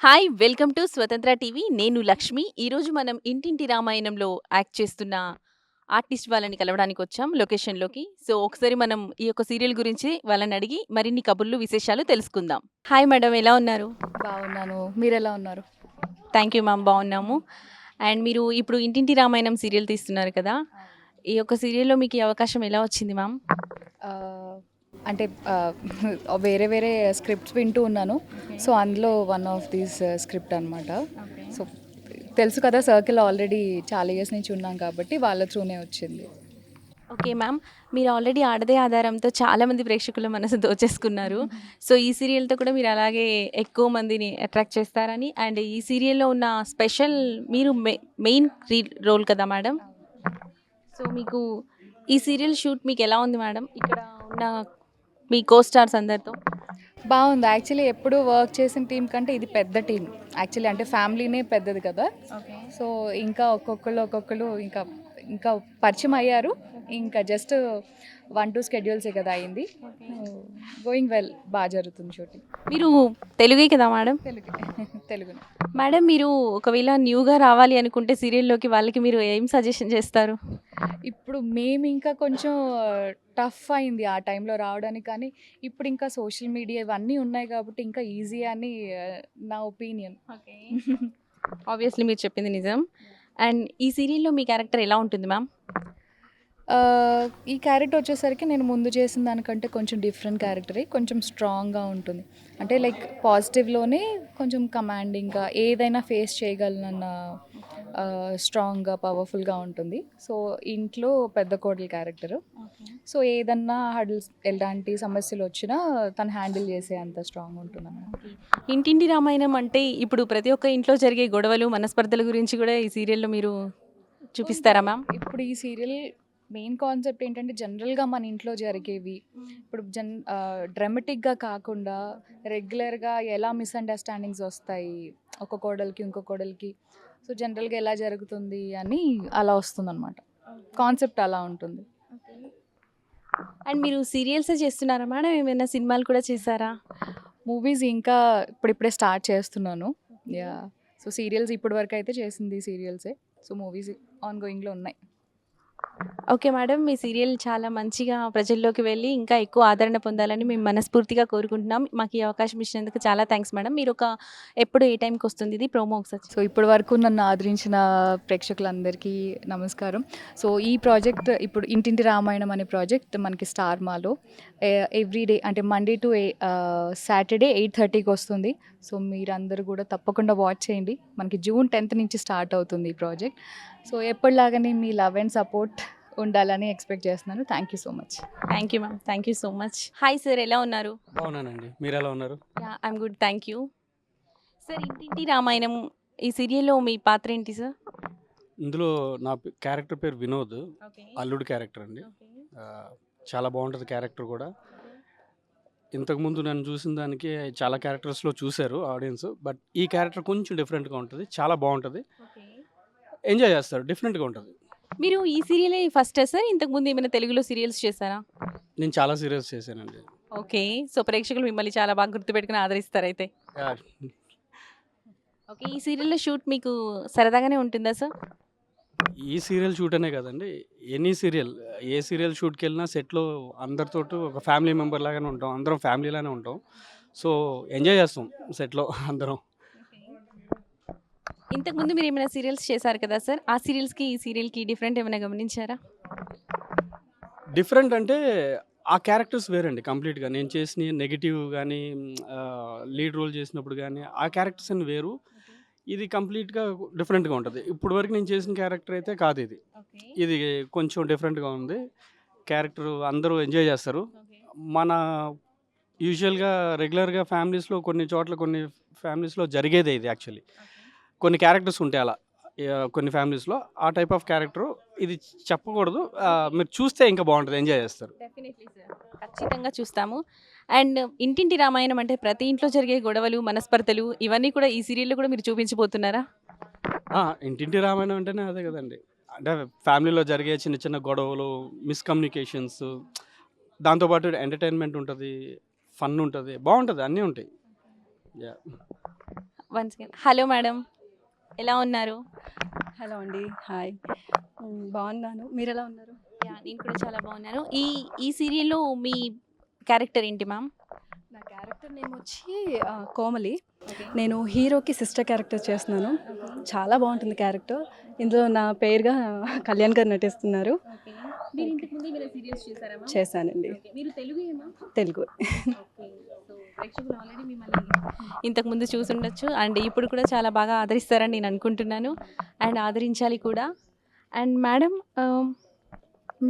Hi! Welcome to స్వతంత్ర TV. నేను లక్ష్మి. ఈరోజు మనం 'ఇంటింటి రామాయణంలో' యాక్ట్ చేస్తున్న ఆర్టిస్ట్ వాళ్ళని కలవడానికొచ్చాం లొకేషన్‌లోకి. సో, ఒకసారి మనం ఈ యొక్క సీరియల్ గురించి వాళ్ళనడిగి మరిన్ని కబుర్లు, విశేషాలు తెలుసుకుందాం. హాయ్ మేడం, ఎలా ఉన్నారు? బాగున్నాను. మీరెలా ఉన్నారు? థ్యాంక్ యూ మ్యామ్, బాగున్నాము. అండ్ మీరు ఇప్పుడు 'ఇంటింటి రామాయణం' సీరియల్ తీస్తున్నారు కదా! ఈ యొక్క సీరియల్‌లో మీకు ఈ అవకాశం ఎలా వచ్చింది మ్యామ్? ఆహ్, అంటే వేరే వేరే స్క్రిప్ట్స్ వింటూ ఉన్నాను. సో, అందులో వన్ ఆఫ్ దీస్ స్క్రిప్ట్ అనమాట. సో, తెలుసు కదా, సర్కిల్ ఆల్రెడీ చాలా ఇయర్స్ నుంచి ఉన్నాం కాబట్టి వాళ్ళ త్రూనే వచ్చింది. Okay ma'am. మీరు ఆల్రెడీ 'ఆడదే ఆధారంతో' చాలామంది ప్రేక్షకుల మనసు దోచేసుకున్నారు. సో, ఈ సీరియల్‌తో కూడా మీరు అలాగే ఎక్కువ మందిని అట్రాక్ట్ చేస్తారని అండ్ ఈ సీరియల్‌లో ఉన్న స్పెషల్ మీరు మెయిన్ రోల్ కదా మేడం. సో, మీకు ఈ సీరియల్ షూట్ మీకెలా ఉంది మేడం? ఇక్కడ ఉన్న మీ కో స్టార్స్ అందరితో? బాగుంది. యాక్చువల్లీ ఎప్పుడు వర్క్ చేసిన టీం కంటే ఇది పెద్ద టీం. యాక్చువల్లీ అంటే ఫ్యామిలీనే పెద్దది కదా! ఓకే. సో, ఇంకా ఒక్కొక్కళ్ళు ఇంకా ఇంకా పరిచయం అయ్యారు. ఇంకా జస్ట్ 1, 2 స్కెడ్యూల్సే కదా అయింది. గోయింగ్ వెల్, బాగా జరుగుతుంది షూటింగ్. మీరు తెలుగే కదా మేడం? తెలుగే. తెలుగునే. మేడం, మీరు ఒకవేళ న్యూగా రావాలి అనుకుంటే సీరియల్‌లోకి వాళ్ళకి మీరు ఏం సజెషన్ చేస్తారు? ఇప్పుడు మేమింకా కొంచెం టఫ్ అయింది ఆ టైంలో రావడానికి. కానీ ఇప్పుడు ఇంకా సోషల్ మీడియా ఇవన్నీ ఉన్నాయి కాబట్టి ఇంకా ఈజీ అని నా ఒపీనియన్. ఓకే. ఆబ్వియస్లీ మీరు చెప్పింది నిజం. అండ్ ఈ సీరియల్‌లో మీ క్యారెక్టర్ ఎలా ఉంటుంది మ్యామ్? ఈ క్యారెక్టర్ వచ్చేసరికి నేను ముందు చేసిన దానికంటే కొంచెం డిఫరెంట్ క్యారెక్టరే. కొంచెం స్ట్రాంగ్‌గా ఉంటుంది. అంటే లైక్ పాజిటివ్‌లోనే కొంచెం కమాండింగ్‌గా ఏదైనా ఫేస్ చేయగలనన్న స్ట్రాంగ్‌గా, పవర్‌ఫుల్‌గా ఉంటుంది. సో, ఇంట్లో పెద్ద కోడలు క్యారెక్టరు. సో, ఏదన్నా హర్డిల్స్ ఎలాంటి సమస్యలొచ్చినా తను హ్యాండిల్ చేసే అంత స్ట్రాంగ్ ఉంటుందన్నమాట. ఇంటింటి రామాయణం అంటే ఇప్పుడు ప్రతి ఒక్క ఇంట్లో జరిగే గొడవలు, మనస్పర్ధల గురించి కూడా ఈ సీరియల్‌లో మీరు చూపిస్తారా మ్యామ్? ఇప్పుడు ఈ సీరియల్ మెయిన్ కాన్సెప్ట్ ఏంటంటే జనరల్‌గా మన ఇంట్లో జరిగేవి. ఇప్పుడు డ్రామాటిక్‌గా కాకుండా రెగ్యులర్‌గా ఎలా మిస్‌అండర్‌స్టాండింగ్స్ వస్తాయి. ఒక కోడలికి, ఇంకో కోడలికి. సో, జనరల్‌గా ఎలా జరుగుతుంది అని అలా వస్తుందనమాట. కాన్సెప్ట్ అలా ఉంటుంది. అండ్ మీరు సీరియల్సే చేస్తున్నారా మేడం? ఏమైనా సినిమాలు కూడా చేశారా? మూవీస్ ఇంకా ఇప్పుడిప్పుడే స్టార్ట్ చేస్తున్నాను. యాహ్! సో, సీరియల్స్ ఇప్పటి వరకైతే చేసింది సీరియల్సే. సో, మూవీస్ ఆన్‌గోయింగ్‌లో ఉన్నాయి. Okay madam. మీ సీరియల్ చాలా మంచిగా ప్రజల్లోకి వెళ్ళి ఇంకా ఎక్కువ ఆదరణ పొందాలని మేము మనస్ఫూర్తిగా కోరుకుంటున్నాం. మాకు ఈ అవకాశం ఇచ్చినందుకు చాలా థాంక్స్ మేడం. ఎప్పుడు ఏ టైంకొస్తుంది ఇది ప్రోమో ఒకసారి సో, ఇప్పటి వరకు నన్ను ఆదరించిన ప్రేక్షకులందరికీ నమస్కారం. సో, ఈ ప్రాజెక్ట్ ఇప్పుడు 'ఇంటింటి రామాయణం' అనే ప్రాజెక్ట్ మనకి స్టార్ మాలో ఎవ్రీడే అంటే మండే టు సాటర్డే 8:30కి వస్తుంది. సో, మీరందరూ కూడా తప్పకుండా వాచ్ చేయండి. మనకి జూన్ 10th నుంచి స్టార్ట్ అవుతుంది ఈ ప్రాజెక్ట్. సో, ఎప్పటిలాగానే మీ లవ్ అండ్ సపోర్ట్ ఉండాలని ఎక్స్‌పెక్ట్ చేస్తున్నాను. Thank you so much. Thank you ma'am. Thank you so much. Hi sir, ఎలా ఉన్నారు? బాగున్నానండి. మీరెలా ఉన్నారు? Yeah! I'm good. Thank you. Sir, 'Intinti Ramayanam' ఈ సీరియల్‌లో మీ పాత్ర ఏంటి సార్? ఇందులో నా క్యారెక్టర్ పేరు వినోద్. ఓకే. అల్లుడు క్యారెక్టర్ అండి. ఓకే. ఆహ్, చాలా బావుంటది క్యారెక్టర్ కూడా. ఇంతకుముందు నన్ను చూసిన దానికి చాలా క్యారెక్టర్స్‌లో చూసారు ఆడియన్స్. బట్ ఈ క్యారెక్టర్ కొంచెం డిఫరెంట్‌గా ఉంటది. చాలా బావుంటది. ఓకే. ఎంజాయ్ చేస్తారు. డిఫరెంట్‌గా ఉంటది. మీరు ఈ సీరియలే ఫస్టా సార్? ఇంతకుముందు ఏమైనా తెలుగులో సీరియల్స్ చేశారా? నేను చాలా సీరియల్స్ చేశానండి. ఓకే. సో, ప్రేక్షకులు మిమ్మల్ని చాలా బాగా గుర్తుపెట్టుకొని ఆదరిస్తారైతే. యాహ్! ఓకే. ఈ సీరియల్‌లో షూట్ మీకు సరదాగానే ఉంటుందా సార్? ఈ సీరియల్ షూట్ అనే కాదండి. ఎనీ సీరియల్ ఏ సీరియల్ షూట్‌కెళ్ళినా సెట్‌లో అందరితోటి ఒక ఫ్యామిలీ మెంబర్ లాగానే ఉంటాం. అందరం ఫ్యామిలీలానే ఉంటాం. సో, ఎంజాయ్ చేస్తాం సెట్‌లో అందరం. ఇంతకుముందు మీరేమైనా సీరియల్స్ చేశారు కదా సార్! ఆ సీరియల్స్‌కి, ఈ సీరియల్‌కి డిఫరెంట్ ఏమైనా గమనించారా? డిఫరెంట్ అంటే ఆ క్యారెక్టర్స్ వేరండి కంప్లీట్‌గా. నేను చేసినయి నెగెటివ్ గానీ లీడ్ రోల్ చేసినప్పుడు గానీ, ఆ క్యారెక్టర్స్ అన్ని వేరు. ఇది కంప్లీట్‌గా డిఫరెంట్‌గా ఉంటది. ఇప్పటి వరకు నేను చేసిన క్యారెక్టర్ అయితే కాదిది. ఓకే. ఇది కొంచెం డిఫరెంట్‌గా ఉంది. క్యారెక్టర్ అందరూ ఎంజాయ్ చేస్తారు. ఓకే. మన యూజువల్‌గా రెగ్యులర్‌గా ఫ్యామిలీస్‌లో కొన్ని ఫ్యామిలీస్‌లో జరిగేదే ఇది యాక్చువల్లీ. కొన్ని క్యారెక్టర్స్ ఉంటాయి అలా. కొన్ని ఫ్యామిలీస్‌లో ఆ టైప్ ఆఫ్ క్యారెక్టరు. ఇది చెప్పకూడదు. మీరు చూస్తే ఇంకా బావుంటది. ఎంజాయ్ చేస్తారు. Definitely sir. ఖచ్చితంగా చూస్తాము. అండ్ 'ఇంటింటి రామాయణం' అంటే ప్రతి ఇంట్లో జరిగే గొడవలు, మనస్పర్ధలు ఇవన్నీ కూడా ఈ సీరియల్‌లో కూడా మీరు చూపించబోతున్నారా? ఇంటింటి రామాయణం అంటేనే అదే కదండీ. అంటే ఫ్యామిలీలో జరిగే చిన్న చిన్న గొడవలు, మిస్‌కమ్యూనికేషన్స్, దాంతో పాటు ఎంటర్‌టైన్‌మెంట్ ఉంటది. ఫన్ ఉంటది. బావుంటది. అన్నీ ఉంటాయి. Yeah! Once again hello madam, ఎలా ఉన్నారు? హలో అండి, హాయ్. బాగున్నాను, మీరు ఎలా ఉన్నారు? నేను కూడా చాలా బాగున్నాను. ఈ ఈ సీరియల్‌లో మీ క్యారెక్టర్ ఏంటి మ్యామ్? నా క్యారెక్టర్ నేమ్ వచ్చి కోమలి. నేను హీరోకి సిస్టర్ క్యారెక్టర్ చేస్తున్నాను. చాలా బాగుంటుంది క్యారెక్టర్. ఇందులో నా పేరుగా కళ్యాణ్ గారు నటిస్తున్నారు. మీరు ఇంతకు ముందు ఏమైనా సీరియల్స్ చేశారా మ్యామ్? చేశానండి. మీరు తెలుగేనా? తెలుగు. సో ప్రేక్షకులు ఆల్రెడీ మిమ్మల్ని ఇంతకు ముందు చూసుండొచ్చు అండ్ ఇప్పుడు కూడా చాలా బాగా ఆదరిస్తారని నేను అనుకుంటున్నాను అండ్ ఆదరించాలి కూడా. అండ్ మేడం,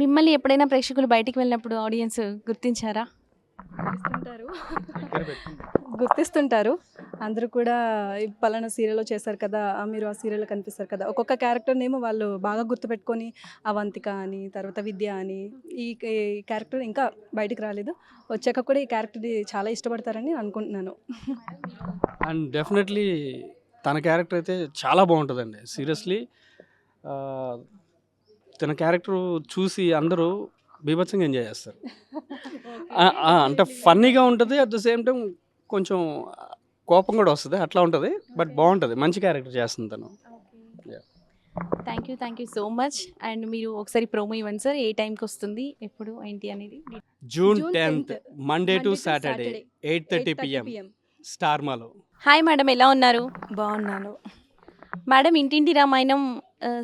మిమ్మల్ని ఎప్పుడైనా ప్రేక్షకులు బయటికి వెళ్ళినప్పుడు ఆడియన్స్ గుర్తించారా? గుర్తిస్తుంటారు. అందరూ కూడా ఈ పలానా సీరియల్లో చేశారు కదా, మీరు ఆ సీరియల్లో కనిపిస్తారు కదా. ఒక్కొక్క క్యారెక్టర్ నేమో వాళ్ళు బాగా గుర్తుపెట్టుకొని అవంతిక అని, తర్వాత విద్య అని, ఈ క్యారెక్టర్ ఇంకా బయటికి రాలేదు. వచ్చాక కూడా ఈ క్యారెక్టర్ చాలా ఇష్టపడతారని అనుకుంటున్నాను. అండ్ డెఫినెట్లీ తన క్యారెక్టర్ అయితే చాలా బాగుంటుందండి. సీరియస్లీ తన క్యారెక్టర్ చూసి అందరూ బీభత్సంగా ఎంజాయ్ చేస్తారు. అంటే ఫన్నీగా ఉంటుంది, అట్ ద సేమ్ టైం కొంచెం కోపం కూడా వస్తుంది, అట్లా ఉంటుంది. బట్ బాగుంటుంది, మంచి క్యారెక్టర్ చేస్తుంది తను. Thank you so much. And మీరు ఒకసారి ప్రోమో ఇవ్వండి సార్, ఏ టైంకి వస్తుంది, ఎప్పుడు ఏంటి అనేది. June June 10th 10th, Monday to Monday to Saturday Saturday, 8:30 PM star మాలో. హాయ్ మేడం, ఎలా ఉన్నారు? బాగున్నాను. మేడం, ఇంటింటి రామాయణం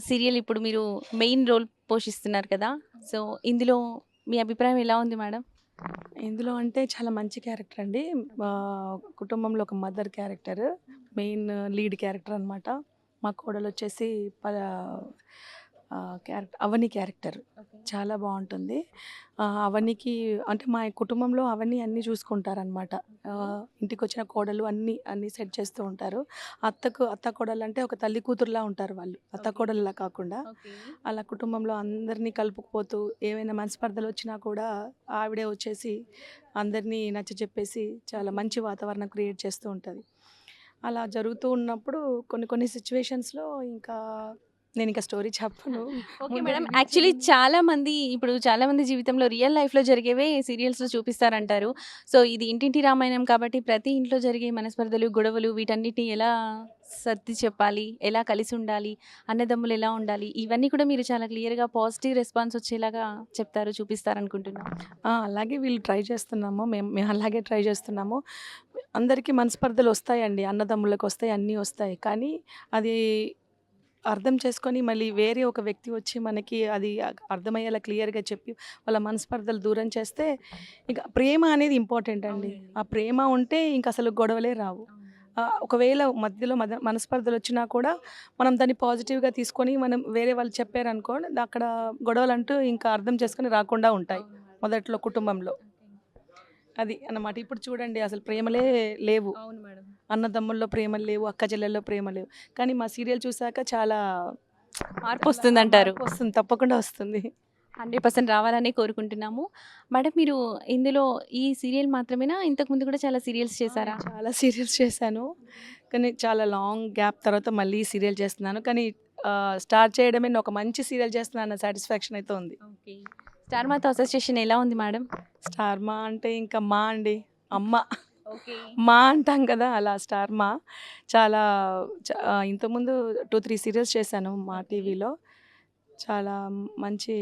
సీరియల్ ఇప్పుడు మీరు మెయిన్ రోల్ పోషిస్తున్నారు కదా, సో ఇందులో మీ అభిప్రాయం ఎలా ఉంది మేడం? ఇందులో అంటే చాలా మంచి క్యారెక్టర్ అండి. కుటుంబంలో ఒక mother character, main lead character అనమాట. మా కోడలు వచ్చేసి క్యారెక్టర్ అవని క్యారెక్టర్ చాలా బాగుంటుంది. అవనికి అంటే మా కుటుంబంలో అవని అన్నీ చూసుకుంటారనమాట. ఇంటికి వచ్చిన కోడలు అన్నీ సెట్ చేస్తూ ఉంటారు. అత్త కోడలు అంటే ఒక తల్లి కూతురులా ఉంటారు వాళ్ళు, అత్త కోడలులా కాకుండా. అలా కుటుంబంలో అందరినీ కలుపుకుపోతూ ఏమైనా మనస్పర్ధలు వచ్చినా కూడా ఆవిడే వచ్చేసి అందరినీ నచ్చచెప్పేసి చాలా మంచి వాతావరణం క్రియేట్ చేస్తూ ఉంటుంది. అలా జరుగుతూ ఉన్నప్పుడు కొన్ని సిచ్యువేషన్స్లో ఇంకా నేను ఇంకా స్టోరీ చెప్పను. ఓకే మేడం, యాక్చువల్లీ చాలా మంది జీవితంలో రియల్ లైఫ్లో జరిగేవే సీరియల్స్లో చూపిస్తారంటారు. సో ఇది ఇంటింటి రామాయణం కాబట్టి ప్రతి ఇంట్లో జరిగే మనస్పర్ధలు, గొడవలు, వీటన్నిటిని ఎలా సర్ది చెప్పాలి, ఎలా కలిసి ఉండాలి, అన్నదమ్ములు ఎలా ఉండాలి, ఇవన్నీ కూడా మీరు చాలా క్లియర్గా పాజిటివ్ రెస్పాన్స్ వచ్చేలాగా చెప్తారు, చూపిస్తారనుకుంటున్నాను. అలాగే వీళ్ళు ట్రై చేస్తున్నాము, మేము అలాగే ట్రై చేస్తున్నాము. అందరికీ మనస్పర్ధలు వస్తాయండి, అన్నదమ్ములకు వస్తాయి, అన్నీ వస్తాయి. కానీ అది అర్థం చేసుకొని మళ్ళీ వేరే ఒక వ్యక్తి వచ్చి మనకి అది అర్థమయ్యేలా క్లియర్గా చెప్పి వాళ్ళ మనస్పర్ధలు దూరం చేస్తే ఇక ప్రేమ అనేది ఇంపార్టెంట్ అండి. ఆ ప్రేమ ఉంటే ఇంక అసలు గొడవలే రావు. ఒకవేళ మధ్యలో మనస్పర్ధలు వచ్చినా కూడా మనం దాన్ని పాజిటివ్గా తీసుకొని మనం వేరే వాళ్ళు చెప్పారనుకోండి, అక్కడ గొడవలు అంటూ ఇంకా అర్థం చేసుకొని రాకుండా ఉంటాయి మొదట్లో కుటుంబంలో. అది అన్నమాట. ఇప్పుడు చూడండి, అసలు ప్రేమలే లేవు. అవును మేడం, అన్నదమ్ముల్లో ప్రేమలు లేవు, అక్క చెల్లెల్లో ప్రేమ లేవు. కానీ మా సీరియల్ చూసాక చాలా మార్పు వస్తుందంటారు. వస్తుంది, తప్పకుండా వస్తుంది. 100% రావాలని కోరుకుంటున్నాము. మేడం, మీరు ఇందులో ఈ సీరియల్ మాత్రమేనా, ఇంతకుముందు కూడా చాలా సీరియల్స్ చేశారా? చాలా సీరియల్స్ చేశాను, కానీ చాలా లాంగ్ గ్యాప్ తర్వాత మళ్ళీ సీరియల్ చేస్తున్నాను. కానీ స్టార్ట్ చేయడమే నేను ఒక మంచి సీరియల్ చేస్తున్నాను అన్న సాటిస్ఫాక్షన్ అయితే ఉంది. ఓకే, స్టార్ మాతో అసోసియేషన్ ఎలా ఉంది మేడం? స్టార్ మా అంటే ఇంకా మా అండి, అమ్మ ఓకే, మా అంటాం కదా, అలా స్టార్ మా. చాలా ఇంతకుముందు 2-3 సీరియల్స్ చేశాను మా టీవీలో. చాలా మంచి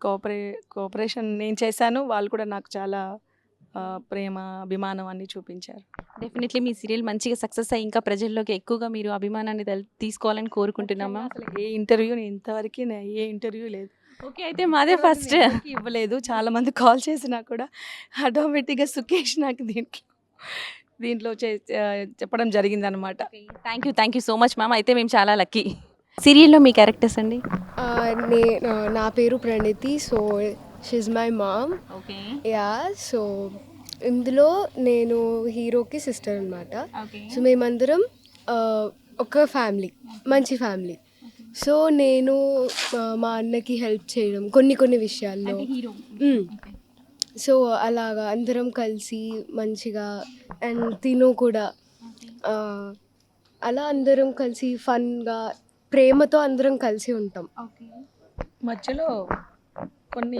కోఆపరేషన్ నేను చేశాను, వాళ్ళు కూడా నాకు చాలా ప్రేమ, అభిమానం అన్నీ చూపించారు. డెఫినెట్లీ మీ సీరియల్ మంచిగా సక్సెస్ అయ్యి ఇంకా ప్రజల్లోకి ఎక్కువగా మీరు అభిమానాన్ని తీసుకోవాలని కోరుకుంటున్నామా? అసలు ఏ ఇంటర్వ్యూ ఇంతవరకు ఏ ఇంటర్వ్యూ లేదు. ఓకే, అయితే మాదే ఫస్ట్. ఇవ్వలేదు, చాలా మంది కాల్ చేసినా కూడా ఆటోమేటిక్గా సుకేష్ నాకు దీంట్లో చెప్పడం జరిగింది అనమాట. Thank you so much ma'am. అయితే మేము చాలా లక్కీ. సీరియల్లో మీ క్యారెక్టర్స్ అండి? నా పేరు Praniti. So she's my mom. Okay, yeah. So ఇందులో నేను హీరోకి సిస్టర్ అనమాట. ఓకే, సో మేమందరం ఒక ఫ్యామిలీ, మంచి ఫ్యామిలీ. సో నేను మా అన్నకి హెల్ప్ చేయడం కొన్ని విషయాల్లో. హీరో. సో అలాగా అందరం కలిసి మంచిగా, అండ్ తిను కూడా అలా అందరం కలిసి ఫన్గా, ప్రేమతో అందరం కలిసి ఉంటాం. ఓకే, మధ్యలో కొన్ని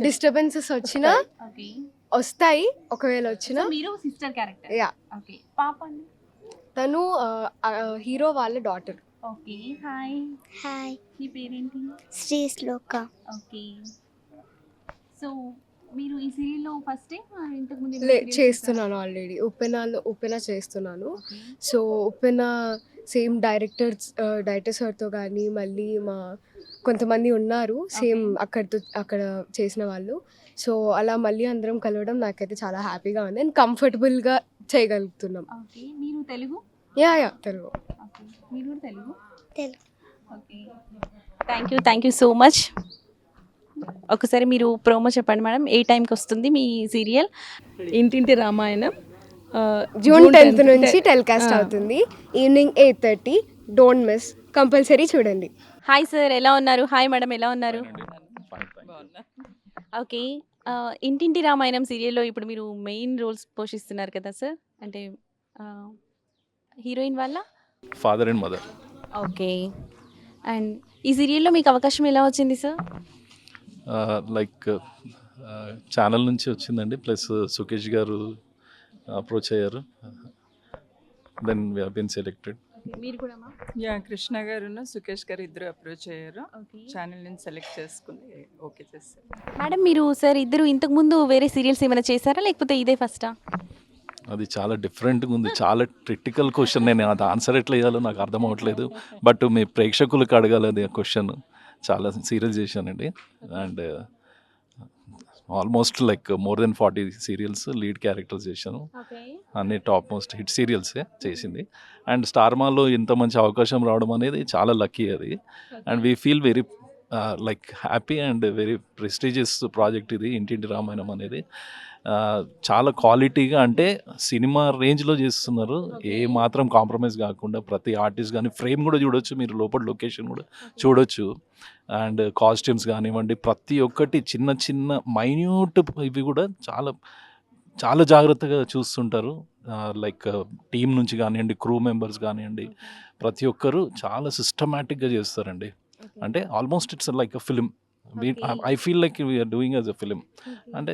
డిస్టర్బెన్సెస్ వచ్చినా వస్తాయి, ఒకవేళ వచ్చినా. మీరు సిస్టర్ క్యారెక్టర్. యా. ఓకే, పాప అండి? తను హీరో వాళ్ళ డాటర్. ఓకే. హాయ్. హాయ్, మీ పేరేంటి? శ్రీ శ్లోక. ఓకే. సో మీరు ఈ సీరియల్‌లో ఫస్ట్ టైమ్ ఇంతకు ముందు ఏమైనా సీరియల్స్ చేసారా? చేస్తున్నాను ఆల్రెడీ. ఉప్పెన చేస్తున్నాను. ఓకే. సో ఉప్పెన సేమ్ డైరెక్టర్ సార్తో కానీ మళ్ళీ మా కొంతమంది ఉన్నారు సేమ్ అక్కడ చేసిన వాళ్ళు. సో అలా మళ్ళీ అందరం కలవడం నాకైతే చాలా హ్యాపీగా ఉంది అండ్ కంఫర్టబుల్గా చేయగలుగుతున్నాం. ఓకే. మీరు తెలుగు? యా తెలుగు. ఓకే. మీరు కూడా Telugu? Telugu. Okay. Thank you so much. ఒకసారి మీరు ప్రోమో చెప్పండి మేడం. ఏ టైంకి వస్తుంది మీ సీరియల్? ఇంటింటి రామాయణం జూన్ 10th నుంచి టెలికాస్ట్ అవుతుంది. ఈవినింగ్ 8:30. డోంట్ మిస్, కంపల్సరీ చూడండి. హాయ్ సార్, ఎలా ఉన్నారు? హాయ్ మేడం, ఎలా ఉన్నారు? ఓకే. ఇంటింటి రామాయణం సీరియల్‌లో ఇప్పుడు మీరు మెయిన్ రోల్స్ పోషిస్తున్నారు కదా సార్? అంటే హీరోయిన్ వాళ్ళ father and mother. Okay. And ఈ సీరియల్‌లో మీకు అవకాశం ఎలా వచ్చింది సార్? లైక్ ఛానల్ నుంచి వచ్చిందండి, ప్లస్ సుకేష్ గారు అప్రోచ్ అయ్యారు, then we have been selected. మీరు కూడా మా? యా, కృష్ణ గారును సుకేష్ గారు ఇద్దరు అప్రోచ్ అయ్యారు. ఓకే. ఛానల్ నుంచి సెలెక్ట్ చేసుకుని ఓకే చేశారు. మేడం మీరు సార్ ఇద్దరు ఇంతకుముందు వేరే సీరియల్స్ ఏమైనా చేశారా లేకపోతే ఇదే ఫస్టా? అది చాలా డిఫరెంట్గా ఉంది, చాలా క్రిటికల్ క్వశ్చన్. నేను అది ఆన్సర్ ఎట్లా చేయాలో నాకు అర్థం అవ్వట్లేదు, బట్ మీ ప్రేక్షకులకు అడగాలి అది క్వశ్చన్. చాలా సీరియల్స్ చేశానండి and almost like more than 40 serials lead characters చేశాను. ఓకే. అన్ని టాప్ మోస్ట్ హిట్ సీరియల్సే చేసింది. అండ్ స్టార్మాలో ఇంత మంచి అవకాశం రావడం అనేది చాలా లక్కీ అది. And we feel very like happy and very prestigious project ఇది ఇంటింటి రామాయణం అనేది. చాలా క్వాలిటీగా అంటే సినిమా రేంజ్లో చేస్తున్నారు, ఏ మాత్రం కాంప్రమైజ్ కాకుండా. ప్రతి ఆర్టిస్ట్ కానీ ఫ్రేమ్ కూడా చూడొచ్చు మీరు, లోపల లొకేషన్ కూడా చూడొచ్చు. అండ్ కాస్ట్యూమ్స్ కానివ్వండి, ప్రతి ఒక్కటి చిన్న చిన్న మైన్యూట్ ఇవి కూడా చాలా చాలా జాగ్రత్తగా చూస్తుంటారు. లైక్ టీం నుంచి కానివ్వండి, క్రూ మెంబర్స్ కానివ్వండి, ప్రతి ఒక్కరు చాలా సిస్టమాటిక్గా చేస్తారండి. అంటే almost it's like a film. I feel like we are doing as a film. అంటే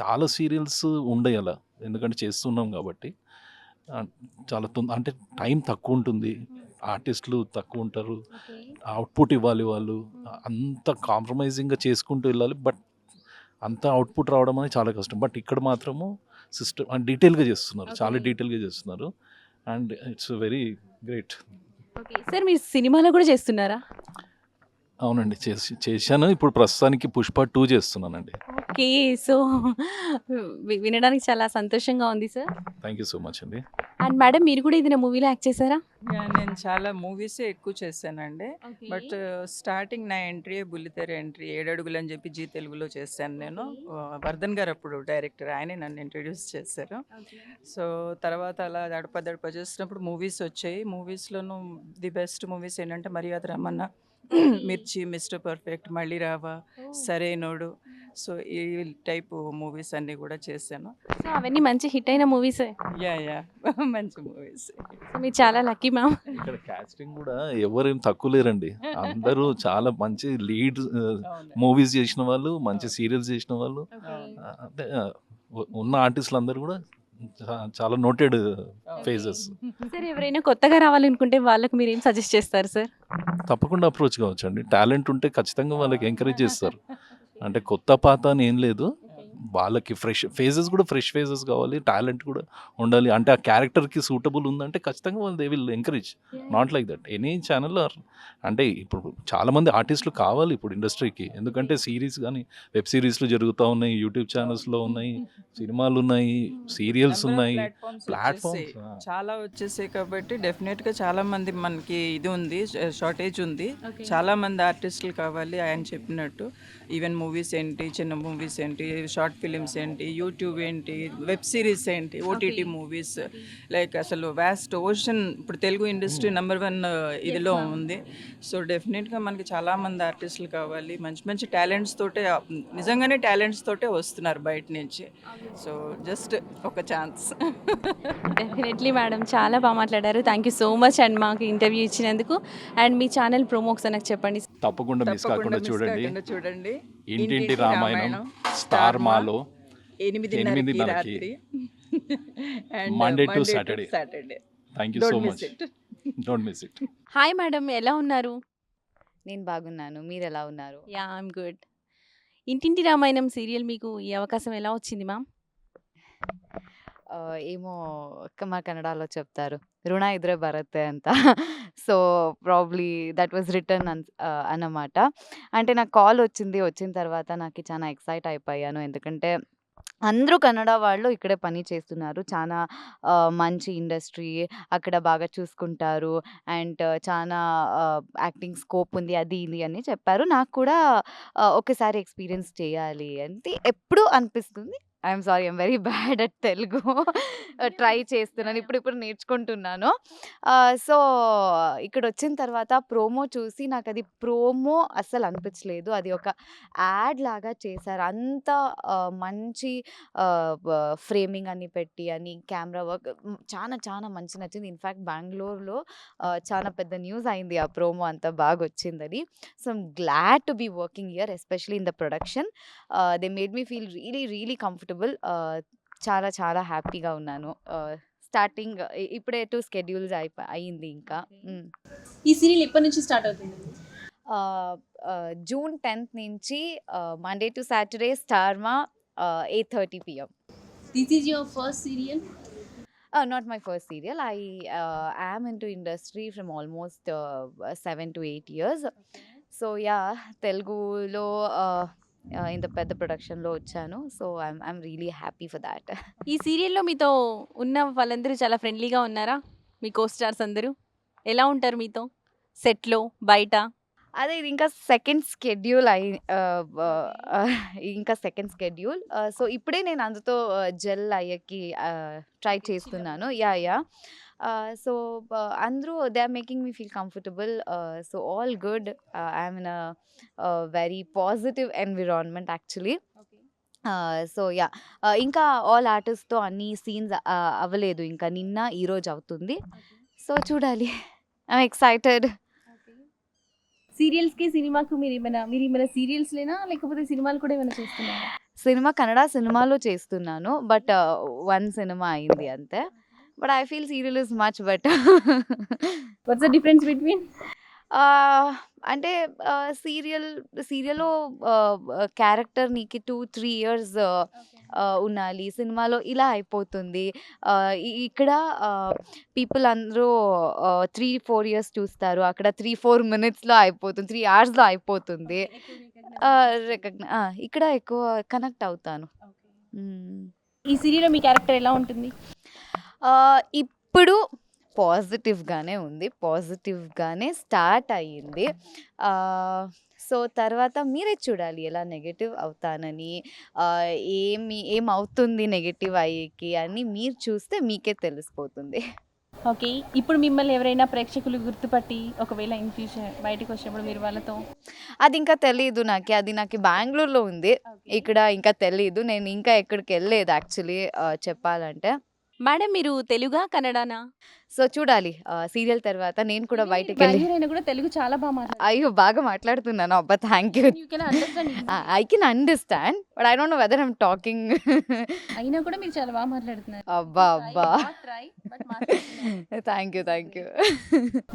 చాలా సీరియల్స్ ఉండయి అలా, ఎందుకంటే చేస్తున్నాం కాబట్టి. చాలా అంటే టైం తక్కువ ఉంటుంది, ఆర్టిస్టులు తక్కువ ఉంటారు, అవుట్పుట్ ఇవ్వాలి వాళ్ళు, అంత కాంప్రమైజింగ్గా చేసుకుంటూ వెళ్ళాలి. బట్ అంత అవుట్పుట్ రావడం అనేది చాలా కష్టం. బట్ ఇక్కడ మాత్రము సిస్టమ్ డీటెయిల్గా చేస్తున్నారు, చాలా డీటెయిల్గా చేస్తున్నారు and it's very great. Okay. Sir మీరు సినిమాలో కూడా చేస్తున్నారా? అవునండి, చేశాను. ఇప్పుడు ప్రస్తుతానికి పుష్ప 2 చేస్తున్నానండి. ఓకే. సో వినడానికి చాలా సంతోషంగా ఉంది sir. Thank you so much అండి. అండ్ మేడం మీరు కూడా ఏదైనా మూవీలో యాక్ట్ చేశారా? యా, నేను చాలా మూవీసే ఎక్కువ చేశానండి. బట్ స్టార్టింగ్ నా ఎంట్రీ బుల్లితెర ఎంట్రీ 7 అడుగులు అని చెప్పి జీ తెలుగులో చేశాను నేను. వర్ధన్ గారు అప్పుడు డైరెక్టర్, ఆయనే నన్ను ఇంట్రడ్యూస్ చేశారు. సో తర్వాత అలా దడప చేసినప్పుడు మూవీస్ వచ్చాయి. మూవీస్లోనూ ది బెస్ట్ మూవీస్ ఏంటంటే మర్యాద రమణ, మిర్చి, మిస్టర్ పర్ఫెక్ట్, మళ్ళీ రావా, సరైనోడు. సో ఈ టైప్ మూవీస్ అన్నీ కూడా చేశాను. సో అవన్నీ మంచి హిట్ అయిన మూవీసే. యా మంచి మూవీస్. సో మీరు చాలా లక్కీ మ్యామ్. ఇక్కడ కాస్టింగ్ కూడా ఎవరేం తక్కువ లేరండి, అందరూ చాలా మంచి లీడ్ మూవీస్ చేసిన వాళ్ళు, మంచి సీరియల్స్ చేసిన వాళ్ళు. అంటే ఉన్న ఆర్టిస్టులు అందరూ కూడా చాలా నోటెడ్ ఫేజెస్. సార్ ఎవరైనా కొత్తగా రావాలనుకుంటే వాళ్ళకి మీరు ఏం సజెస్ట్ చేస్తారు సార్? తప్పకుండా అప్రోచ్ కావచ్చు అండి. టాలెంట్ ఉంటే ఖచ్చితంగా వాళ్ళకి ఎంకరేజ్ చేస్తారు. అంటే కొత్త పాత అని ఏం లేదు, వాళ్ళకి ఫ్రెష్ ఫేజెస్ కూడా ఫ్రెష్ ఫేజెస్ కావాలి, టాలెంట్ కూడా ఉండాలి. అంటే ఆ క్యారెక్టర్కి సూటబుల్ ఉందంటే ఖచ్చితంగా వాళ్ళు they will encourage. Not like that any channel. అంటే ఇప్పుడు చాలామంది ఆర్టిస్టులు కావాలి ఇప్పుడు ఇండస్ట్రీకి, ఎందుకంటే సిరీస్ కానీ వెబ్ సిరీస్లు జరుగుతూ ఉన్నాయి, యూట్యూబ్ ఛానల్స్లో ఉన్నాయి, సినిమాలు ఉన్నాయి, సీరియల్స్ ఉన్నాయి, ప్లాట్ఫామ్స్ చాలా వచ్చేసాయి. కాబట్టి డెఫినెట్గా చాలా మంది మనకి ఇది ఉంది, షార్టేజ్ ఉంది. చాలా మంది ఆర్టిస్టులు కావాలి. ఆయన చెప్పినట్టు ఈవెన్ మూవీస్ ఏంటి, చిన్న మూవీస్ ఏంటి, షార్ట్ ఫిలిమ్స్ ఏంటి, యూట్యూబ్ ఏంటి, వెబ్ సిరీస్ ఏంటి, ఓటీటీ మూవీస్, లైక్ అసలు వ్యాస్ట్ ఓషన్. ఇప్పుడు తెలుగు ఇండస్ట్రీ నెంబర్ 1 ఇదిలో ఉంది. సో డెఫినెట్గా మనకి చాలామంది ఆర్టిస్టులు కావాలి, మంచి మంచి టాలెంట్స్ తోటే, నిజంగానే టాలెంట్స్ తోటే వస్తున్నారు బయట నుంచి. సో జస్ట్ ఒక ఛాన్స్. డెఫినెట్లీ మేడం, చాలా బాగా మాట్లాడారు. Thank you so much and మాకు ఇంటర్వ్యూ ఇచ్చినందుకు. అండ్ మీ ఛానల్ ప్రోమో ఒకసారి నాకు చెప్పండి. తప్పకుండా మిస్ కాకుండా చూడండి. ఇంటింటి రామాయణం స్టార్ మాలో 8:30 రాత్రి Monday to Saturday. Thank you so much. Don't miss it. Hi madam, ఎలా ఉన్నారు? నేను బాగున్నాను, మీరు ఎలా ఉన్నారు? Yeah, I'm good. ఇంటింటి రామాయణం సీరియల్ మీకు ఈ అవకాశం ఎలా వచ్చింది మ్యామ్? ఏమో మా కన్నడలో చెప్తారు ಋಣ ಇದ್ರೆ బరతే ಅಂತ. So probably that was return అన్నమాట. అంటే నాకు కాల్ వచ్చిన తర్వాత నాకు చాలా ఎక్సైట్ అయిపోయాను. ఎందుకంటే అందరూ కన్నడ వాళ్ళు ఇక్కడే పని చేస్తున్నారు. చాలా మంచి ఇండస్ట్రీ, అక్కడ బాగా చూసుకుంటారు అండ్ చాలా యాక్టింగ్ స్కోప్ ఉంది, అది ఇది అని చెప్పారు. నాకు కూడా ఒకసారి ఎక్స్పీరియన్స్ చేయాలి అంటే ఎప్పుడు అనిపిస్తుంది. I'm sorry, I'm very bad at Telugu. Try చేస్తున్నాను, ఇప్పుడు నేర్చుకుంటున్నాను. సో ఇక్కడ వచ్చిన తర్వాత ప్రోమో చూసి నాకు అది ప్రోమో అస్సలు అనిపించలేదు, అది ఒక యాడ్ లాగా చేశారు. అంత మంచి ఫ్రేమింగ్ అని పెట్టి అని కెమెరా వర్క్ చాలా చాలా మంచి నచ్చింది. ఇన్ఫ్యాక్ట్ బెంగళూరులో చాలా పెద్ద న్యూస్ అయింది ఆ ప్రోమో అంత బాగా వచ్చిందని. So I'm glad to be working here, especially in the production. They made me feel really comfortable. చాలా చాలా హ్యాపీగా ఉన్నాను. స్టార్టింగ్ ఇప్పుడే 2 స్కెడ్యూల్స్ అయింది ఇంకా. ఈ సీరియల్ ఎప్పటి నుంచి స్టార్ట్ అవుతుంది? జూన్ 10th నుంచి Monday to Saturday Star Maa 8:30 PM. This is your first serial? Not my first serial. I am into industry from almost 7 to 8 years. So yeah, Telugulo ఇంత పెద్ద ప్రొడక్షన్లో వచ్చాను. So I'm really happy for that. ఈ సీరియల్లో మీతో ఉన్న వాళ్ళందరూ చాలా ఫ్రెండ్లీగా ఉన్నారా? మీ కో స్టార్స్ అందరూ ఎలా ఉంటారు మీతో సెట్లో, బయట? అదే ఇది ఇంకా సెకండ్ స్కెడ్యూల్ ఇంకా సెకండ్ స్కెడ్యూల్. సో ఇప్పుడే నేను అందుతో జెల్ అయ్యకి ట్రై చేస్తున్నాను. యా. సో అందరూ they are making me feel comfortable. So all good. I'm in very positive environment actually. So yeah, ఇంకా ఆల్ ఆర్టిస్ట్తో అన్ని సీన్స్ అవ్వలేదు, ఇంకా నిన్న ఈరోజు అవుతుంది. సో చూడాలి, ఐఎమ్ ఎక్సైటెడ్. సీరియల్స్కి సినిమాకు మీరు ఏమైనా సీరియల్స్లేనా లేకపోతే సినిమాలు కూడా ఏమైనా చేస్తున్నారా? కన్నడ సినిమాలో చేస్తున్నాను, బట్ 1 సినిమా అయింది అంతే. But I feel serial is much better. What's the difference between? అంటే సీరియల్లో క్యారెక్టర్ నీకు 2-3 years ఉండాలి, సినిమాలో ఇలా అయిపోతుంది. ఇక్కడ పీపుల్ అందరూ 3-4 years చూస్తారు, అక్కడ 3-4 minutesలో అయిపోతుంది, 3 hoursలో అయిపోతుంది. ఇక్కడ ఎక్కువ కనెక్ట్ అవుతాను. ఈ సీరియల్లో మీ క్యారెక్టర్ ఎలా ఉంటుంది? ఇప్పుడు పాజిటివ్గానే ఉంది, పాజిటివ్గానే స్టార్ట్ అయ్యింది. సో తర్వాత మీరే చూడాలి ఎలా నెగటివ్ అవుతానని, ఏమవుతుంది నెగటివ్ అయ్యేకి అని మీరు చూస్తే మీకే తెలిసిపోతుంది. ఓకే, ఇప్పుడు మిమ్మల్ని ఎవరైనా ప్రేక్షకులు గుర్తుపట్టి ఒకవేళ ఇన్ ఫ్యూచర్ బయటకు వచ్చినప్పుడు మీరు వాళ్ళతో? అది ఇంకా తెలియదు నాకు, అది నాకు బెంగళూరులో ఉంది, ఇక్కడ ఇంకా తెలియదు. నేను ఇంకా ఎక్కడికి వెళ్ళలేదు యాక్చువల్లీ చెప్పాలంటే. మేడం, మీరు తెలుగా కన్నడనా? సో చూడాలి సీరియల్ తర్వాత నేను కూడా బయటకు వెళ్ళి. బెంగళూరు కూడా తెలుగు చాలా బాగా మాట్లాడుతున్నారు. అయ్యో బాగా మాట్లాడుతున్నాను, అబ్బా thank you. You can understand it. I can understand but I don't know whether I'm talking. అయినా కూడా మీరు చాలా బాగా మాట్లాడుతున్నారు. అబ్బా Try, but మాట్లాడుతున్నారు. Thank you.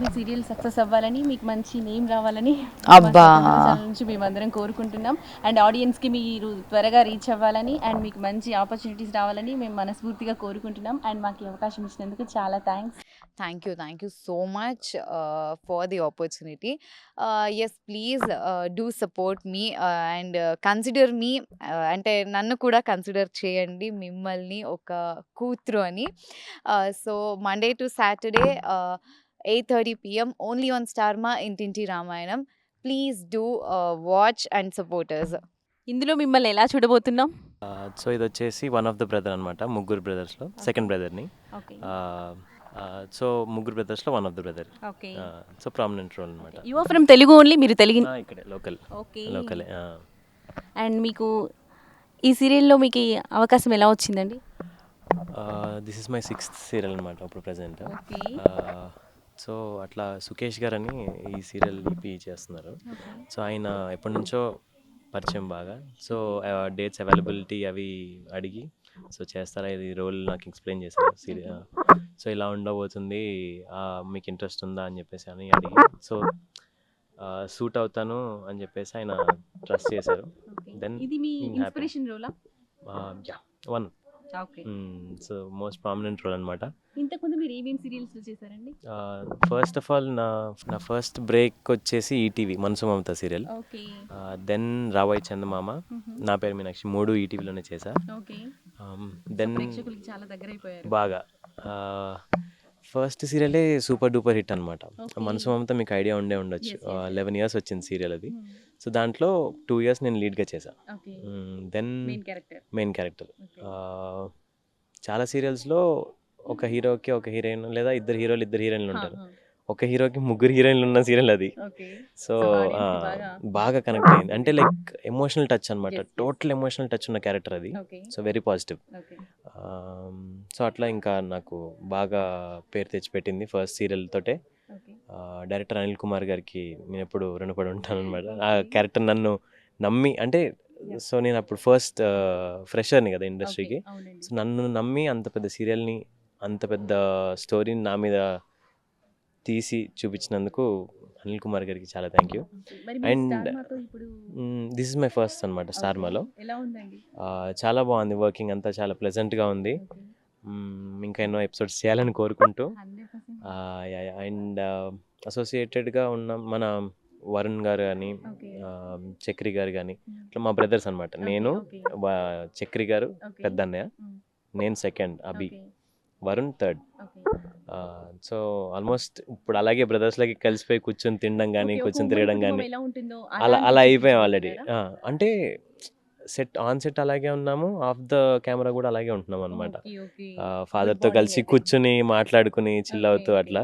Me serial success అవ్వాలని, మీకు మంచి నేమ్ రావాలని అబ్బా ఛానల్ నుంచి మేమందరం కోరుకుంటున్నాం. అండ్ ఆడియన్స్కి మీరు త్వరగా రీచ్ అవ్వాలని అండ్ మీకు మంచి ఆపర్చునిటీస్ రావాలని మేము మనస్ఫూర్తిగా కోరుకుంటున్నాం. అండ్ మాకు ఈ అవకాశం ఇచ్చినందుకు చాలా thanks. Thank you so much for the opportunity. Yes, please do support me and consider me. అంటే నన్ను కూడా కన్సిడర్ చేయండి మిమ్మల్ని ఒక కూతురు అని. So Monday to Saturday 8:30 PM only on Starma ఇంటింటి Ramayanam. Please do watch and support us. ఇందులో మిమ్మల్ని ఎలా చూడబోతున్నాం? సో ఇది వచ్చేసి వన్ ఆఫ్ ద బ్రదర్ అనమాట, ముగ్గురు బ్రదర్స్లో సెకండ్ బ్రదర్ని. ఓకే, సో ముగ్గురు బ్రదర్స్లో one of the brother. Okay. So prominent role అనమాట. You are from Telugu only? మీరు తెలుగు? ఇక్కడే లోకల్. ఓకే, లోకలే. అండ్ మీకు ఈ సీరియల్లో మీకు ఈ అవకాశం ఎలా వచ్చిందండి? This is my 6th serial అనమాట ఇప్పుడు ప్రజెంట్. ఓకే, సో అట్లా సుకేష్ గారు అని ఈ సీరియల్ చేస్తున్నారు. సో ఆయన ఎప్పటి నుంచో పరిచయం బాగా. సో డేట్స్ అవైలబిలిటీ అవి అడిగి సో చేస్తారా, ఇది రోల్ నాకు ఎక్స్ప్లెయిన్ చేశారు సో ఇలా ఉండబోతుంది, మీకు ఇంట్రెస్ట్ ఉందా అని చెప్పేసి అని అడిగి, సో సూట్ అవుతాను అని చెప్పేసి ఆయన ట్రస్ట్ చేశారు. Then ఇది మీ happy. ఇన్స్పిరేషన్ రోలా? Yeah one okay. So most prominent role అనమాట. ఇంతకుముందు మీరు ఏమేమి సీరియల్స్ చేశారండి? ఫస్ట్ ఆఫ్ ఆల్ నా ఫస్ట్ బ్రేక్ వచ్చేసి ETV Manasu Mamata serial, okay. Then రాబోయే చందమామ, నా పేరు మీనాక్షి, 3 ఈటీవీలోనే చేశా. ఓకే. దెన్ ప్రేక్షకులకి చాలా దగ్గర అయిపోయారు. బాగా ఫస్ట్ సీరియలే సూపర్ డూపర్ హిట్ అనమాట. Okay. మనసు మమత మీకు ఐడియా ఉండొచ్చు. Yes, yes. 11 years వచ్చింది సీరియల్ అది. సో దాంట్లో 2 years నేను లీడ్గా చేశా. Okay. Then main character. Main character. Okay. చాలా సీరియల్స్లో ఒక హీరోకి ఒక హీరోయిన్, లేదా ఇద్దరు హీరోలు ఇద్దరు హీరోయిన్లు ఉంటారు. ఒక హీరోకి 3 హీరోయిన్లు ఉన్న సీరియల్ అది. ఓకే. సో So, audience కి బాగా కనెక్ట్ అయింది. అంటే లైక్ ఎమోషనల్ టచ్ అనమాట, Yes, yes. Total emotional touch ఉన్న క్యారెక్టర్ అది. Okay. So very positive. Okay. So అట్లా ఇంకా నాకు బాగా పేరు తెచ్చిపెట్టింది ఫస్ట్ సీరియల్ తోటే. ఓకే. డైరెక్టర్ అనిల్ కుమార్ గారికి నేను ఎప్పుడు రుణపడి ఉంటాను అనమాట. ఆ క్యారెక్టర్ నన్ను నమ్మి, అంటే సో నేను అప్పుడు ఫస్ట్ ఫ్రెషర్ని కదా ఇండస్ట్రీకి. ఓకే. అవునండి. సో నన్ను నమ్మి అంత పెద్ద సీరియల్ని, అంత పెద్ద స్టోరీని నా మీద తీసి చూపించినందుకు అనిల్ కుమార్ గారికి చాలా థ్యాంక్ యూ. ఓకే. మరి And, మీ స్టార్ మాతో ఇప్పుడు దిస్ ఇస్ మై ఫస్ట్ అనమాట స్టార్మాలో. ఓకే. ఎలా ఉందండి? చాలా బాగుంది, వర్కింగ్ అంతా చాలా ప్లెజెంట్గా ఉంది. ఓకే. ఇంకా ఎన్నో ఎపిసోడ్స్ చేయాలని కోరుకుంటూ 100%. అండ్ అసోసియేటెడ్గా ఉన్న మన వరుణ్ గారు కానీ, ఓకే. చక్రి గారు కానీ, ఇట్లా మా బ్రదర్స్ అనమాట. ఓకే. నేను ఓకే. చక్రి గారు ఓకే. పెద్ద అన్నయ్య, నేను second, Abhi, okay. Varun third. Okay. So almost ఇప్పుడు అలాగే బ్రదర్స్లకి కలిసిపోయి కూర్చొని తినడం కానీ, ఓకే. కూర్చొని ఒక తిరగడం ఉమ్మడి కానీ, కుటుంబం ఎలా ఉంటుందో అలా అలాంటి అయిపోయాం situation ఆల్రెడీ. ఉంటారా? అంటే ఆన్ సెట్ అలాగే ఉన్నాము, ఆఫ్ ద కెమెరా కూడా అలాగే ఉంటున్నాం అనమాట. ఓకే. ఓకే. ఫాదర్తో Good కలిసి bonding అయితే. కూర్చుని మాట్లాడుకుని చిల్ ఓకే. అవుతూ ఓకే. అట్లా.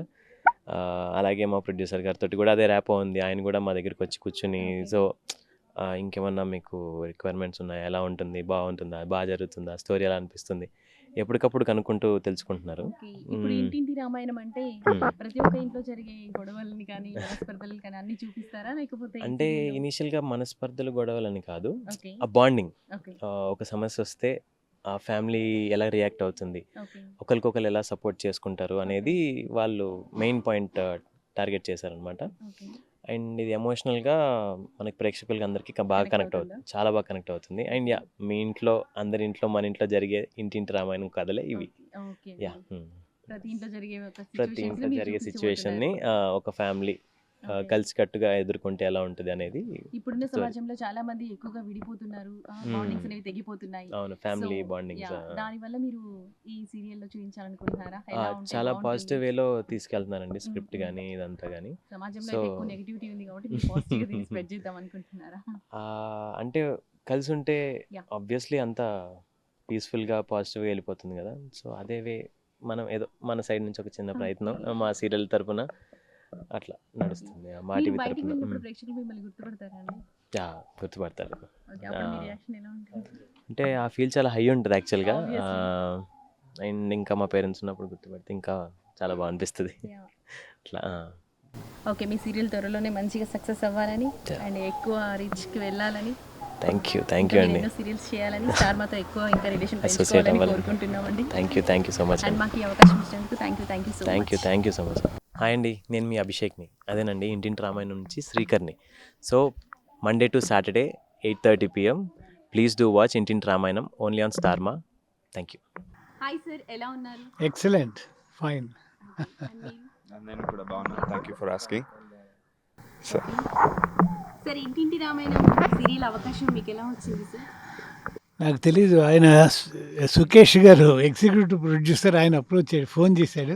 అలాగే మా ప్రొడ్యూసర్ గారితో కూడా అదే ర్యాపో ఉంది. ఆయన కూడా మా దగ్గరికి వచ్చి కూర్చుని, ఓకే. సో ఇంకేమన్నా మీకు రిక్వైర్మెంట్స్ ఉన్నాయా, ఎలా ఉంటుంది, బాగుంటుందా, బాగా జరుగుతుందా, స్టోరీ ఎలా అనిపిస్తుంది, ఎప్పటికప్పుడు కనుక్కుంటూ తెలుసుకుంటున్నారు. ఓకే. ఇప్పుడు ఇంటింటి రామాయణం అంటే ప్రతి ఒక్క ఇంట్లో జరిగే గొడవలని కానీ మనస్పర్ధలు కానీ అన్ని చూపిస్తారా, లేకపోతే ఈ అంటే serial లో? ఇనీషియల్గా మనస్పర్ధలు గొడవలని కాదు, ఓకే. ఆ బాండింగ్. ఓకే. ఒక సమస్య వస్తే ఆ ఫ్యామిలీ ఎలా రియాక్ట్ అవుతుంది, ఓకే. ఒకరికొకరు ఎలా సపోర్ట్ చేసుకుంటారు అనేది వాళ్ళు మెయిన్ పాయింట్ టార్గెట్ చేశారనమాట. ఓకే. అండ్ ఇది ఎమోషనల్గా మనకి ప్రేక్షకులకి అందరికీ బాగా Connect కనెక్ట్ అవుతుందా? అవుతుంది, చాలా బాగా కనెక్ట్ అవుతుంది. అండ్ యా, మీ ఇంట్లో అందరి ఇంట్లో మన ఇంట్లో జరిగే ఇంటింటి రామాయణం కథలే ఇవి. ఓకే. యా, ప్రతి ఇంట్లో జరిగే ఒక ప్రతి situations ఇంట్లో ని మీరు జరిగే చూపించబోతున్నారు. సిచ్యువేషన్ని ఒక ఫ్యామిలీ ఓకే. కలిసికట్టుగా ఎదుర్కొంటే ఎలా ఉంటుంది అనేది. ఇప్పుడున్న story. సమాజంలో చాలా మంది ఎక్కువగా విడిపోతున్నారు, బాండింగ్స్ అనేవి తెగిపోతున్నాయి. అవును, ఫ్యామిలీ So, బాండింగ్స్ yeah, దానివల్ల మీరు ఈ సీరియల్లో చూపించాలనుకుంటున్నారా? ఎలా ఉంటే చాలా బాగుంటుంది? పాజిటివ్ వేలో తీసుకెళ్తున్నారండి స్క్రిప్ట్ కానీ ఇదంతా కానీ. సమాజంలో So- అయితే ఎక్కువ నెగిటివిటీ ఉంది కాబట్టి మీరు పాజిటివ్గా దీన్ని స్ప్రెడ్ చేద్దాం అనుకుంటున్నారా? అంటే కలిసి ఉంటే Yeah. ఆబ్వియస్లీ అంతా పీస్ఫుల్గా పాజిటివ్గా వెళ్ళిపోతుంది కదా. సో అదే వే మనం ఏదో మన సైడ్ నుంచి ఒక చిన్న ప్రయత్నం Okay. మా సీరియల్ తరపున అట్లా నడుస్తుంది. మా మీరు టీవీ బయటికి తరపున వెళ్ళినప్పుడు ప్రేక్షకులు మిమ్మల్ని గుర్తుపడతారా అండి? గుర్తుపడతారు. ఓకే. అప్పుడు మీ రియాక్షన్ ఎలా ఉంటుంది? అంటే ఆ ఫీల్ చాలా హై ఉంటుంది యాక్చువల్గా. Obviously. అండ్ ఇంకా మా పేరెంట్స్ ఉన్నప్పుడు గుర్తుపడితే ఇంకా చాలా బాగా అనిపిస్తుంది Yeah. అట్లా. ఓకే. మీ సీరియల్ త్వరలోనే మంచిగా సక్సెస్ అవ్వాలని అండ్ ఎక్కువ రీచ్కి వెళ్ళాలని, థ్యాంక్ యూ ఇంకా అండి. ఎన్నో సీరియల్స్ చేయాలని, స్టార్ మాతో ఎక్కువ ఇంకా రిలేషన్ Associate పెంచుకోవాలని అవ్వాలని. కోరుకుంటున్నామండి. Thank you so much and అండి. మాకు ఈ అవకాశం ఇచ్చినందుకు thank you so much. Thank you so much. Hi అండి, నేను మీ అభిషేక్ని, అదేనండి ఇంటింటి రామాయణం నుంచి శ్రీకర్ని. So Monday to Saturday 8:30 PM please do watch Intinti Ramayanam only on Star Maa. Thank you. Hi sir, ఎలా ఉన్నారు? Excellent, fine. And మీరు? నేను కూడా బాగున్నాను, thank you for asking. Sir, Intinti Ramayanam serial అవకాశం మీకు ఎలా వచ్చింది సార్? నాకు తెలీదు, ఆయన సుకేష్ గారు ఎగ్జిక్యూటివ్ ప్రొడ్యూసర్, ఆయన అప్రోచ్ చేశాడు, ఫోన్ చేశాడు,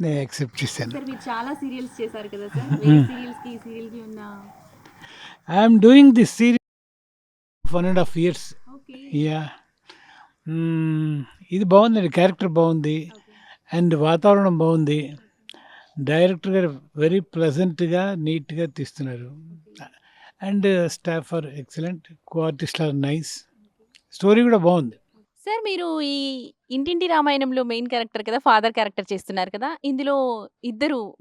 నేను యాక్సెప్ట్ చేశాను. సార్, మీరు చాలా సీరియల్స్ చేశారు కదా సార్, వేరే సీరియల్స్కి ఈ సీరియల్కి ఉన్న I'm doing this serial 1.5 years. Okay. Yeah, ఇది బాగుందండి, క్యారెక్టర్ బాగుంది అండ్ వాతావరణం బాగుంది. డైరెక్టర్ గారు వెరీ ప్లెజెంట్గా నీట్గా తీస్తున్నారు అండ్ స్టాఫ్ ఆర్ ఎక్సలెంట్, కో-ఆర్టిస్టులు ఆర్ నైస్, స్టోరీ కూడా బాగుంది. సార్, మీరు ఈ ఇంటింటి రామాయణంలో మెయిన్ క్యారెక్టర్ కదా, ఫాదర్ క్యారెక్టర్ చేస్తున్నారు కదా, ఇందులో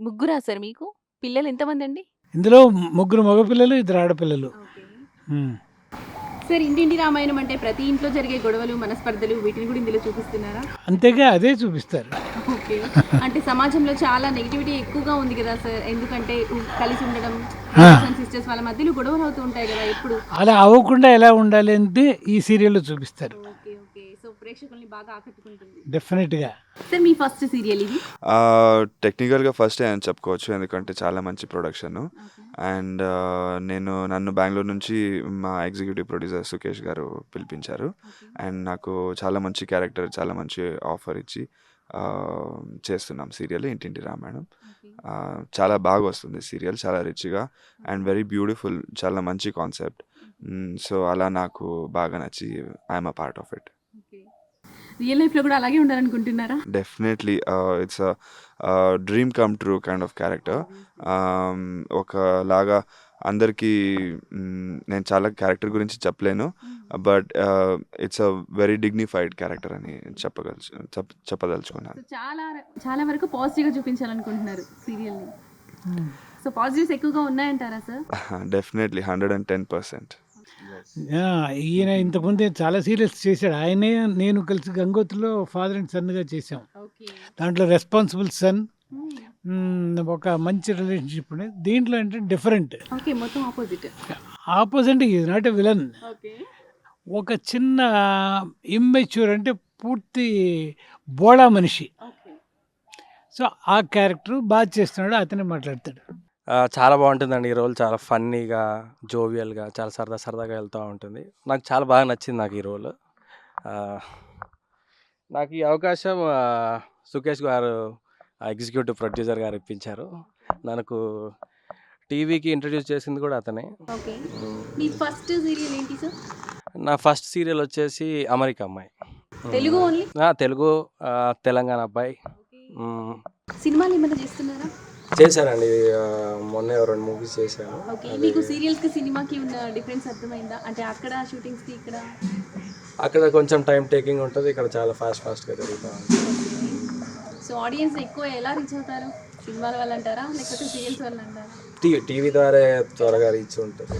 ముగ్గురా సార్? మీకు పిల్లలు ఎంతమంది అండి? ఇందులో 3 మగపిల్లలు, 2 ఆడపిల్లలు. ఓకే. సార్ ఇంటింటి రామాయణం అంటే ప్రతి ఇంట్లో జరిగే గొడవలు మనస్పర్ధలు వీటిని కూడా ఇందులో చూపిస్తున్నారా? అంతేగా అదే చూపిస్తారు. ఓకే. అంటే సమాజంలో చాలా నెగిటివిటీ ఎక్కువగా ఉంది కదా సార్, ఎందుకంటే కలిసి ఉండడం సిస్టర్స్ వాళ్ళ మధ్యలో గొడవలు అవుతూ ఉంటాయి కదా ఎప్పుడు. అలా అవ్వకుండా ఎలా ఉండాలి అంటే ఈ సీరియల్లో చూపిస్తారు. Okay okay. సో ప్రేక్షకుల్ని బాగా ఆకట్టుకుంటుంది. డెఫినెట్గా. సార్ మీ ఫస్ట్ సీరియల్ ఇది? టెక్నికల్గా ఫస్టే అని చెప్పుకోవచ్చు, ఎందుకంటే చాలా మంచి ప్రొడక్షన్. అండ్ నన్ను బెంగళూరు నుంచి మా ఎగ్జిక్యూటివ్ ప్రొడ్యూసర్ సుకేష్ గారు పిలిపించారు. అండ్ నాకు చాలా మంచి క్యారెక్టర్, చాలా మంచి ఆఫర్ ఇచ్చి చేస్తున్నాం సీరియల్ ఇంటింటి రామాయణం. చాలా బాగా వస్తుంది సీరియల్, చాలా రిచ్గా అండ్ వెరీ బ్యూటిఫుల్, చాలా మంచి కాన్సెప్ట్. సో అలా నాకు బాగా నచ్చి I'm a part of it. Real లైఫ్లో కూడా అలాగే ఉండాలనుకుంటున్నారా? Definitely it's dream come true kind of character. ఒకలాగా అందరికీ నేను చాలా క్యారెక్టర్ గురించి చెప్పలేను, but it's a very dignified character అని చెప్పదలుచుకున్నాను. చాలా వరకు పాజిటివ్గా చూపించాలనుకుంటున్నారు సీరియల్ని. సో పాజిటివ్స్ ఎక్కువగా ఉన్నాయంటారా సార్? డెఫినెట్లీ 110%. ఈయన ఇంతకుముందే చాలా సీరియల్స్ చేశాడు. ఆయనే నేను కలిసి గంగోత్రిలో ఫాదర్ అండ్ సన్గా చేసాం. దాంట్లో రెస్పాన్సిబుల్ సన్, ఒక మంచి రిలేషన్షిప్ ఉండేది. దీంట్లో అంటే డిఫరెంట్, మొత్తం opposite. Is not a villain. ఒక చిన్న ఇమ్మెచ్యూర్ అంటే పూర్తి బోడా మనిషి. సో ఆ క్యారెక్టర్ బాగా చేస్తున్నాడు, అతనే మాట్లాడతాడు. చాలా బాగుంటుందండి ఈ రోల్. చాలా ఫన్నీగా, జోవియల్గా, చాలా సరదాగా వెళ్తూ ఉంటుంది. నాకు చాలా బాగా నచ్చింది నాకు ఈ రోల్. నాకు ఈ అవకాశం సుకేష్ గారు, ఎగ్జిక్యూటివ్ ప్రొడ్యూసర్ గారు ఇప్పించారు. నాకు టీవీకి ఇంట్రడ్యూస్ చేసింది కూడా అతనే. మీ ఫస్ట్ సీరియల్ ఏంటి సార్? నా ఫస్ట్ సీరియల్ వచ్చేసి అమెరికా అమ్మాయి. తెలుగు ఓన్లీ? తెలుగు, తెలంగాణ అబ్బాయి. సినిమాలు ఏమైనా చేస్తున్నారా? చేశానండి, మొన్నే 2 మూవీస్ చేశాను. ఓకే. మీకు సీరియల్స్కి సినిమాకి ఉన్న డిఫరెన్స్ అర్థమైందా? అంటే అక్కడ షూటింగ్స్కి ఇక్కడ అక్కడ కొంచెం టైం టేకింగ్ ఉంటుంది, ఇక్కడ చాలా ఫాస్ట్గా జరుగుతూ ఉంటుంది. సో ఆడియన్స్ ఎక్కువ ఎలా రీచ్ అవుతారు? సినిమాల వల్ల అంటారా లేకపోతే సీరియల్స్ వల్ల అంటారా? టీవీ ద్వారా త్వరగా రీచ్ ఉంటుంది,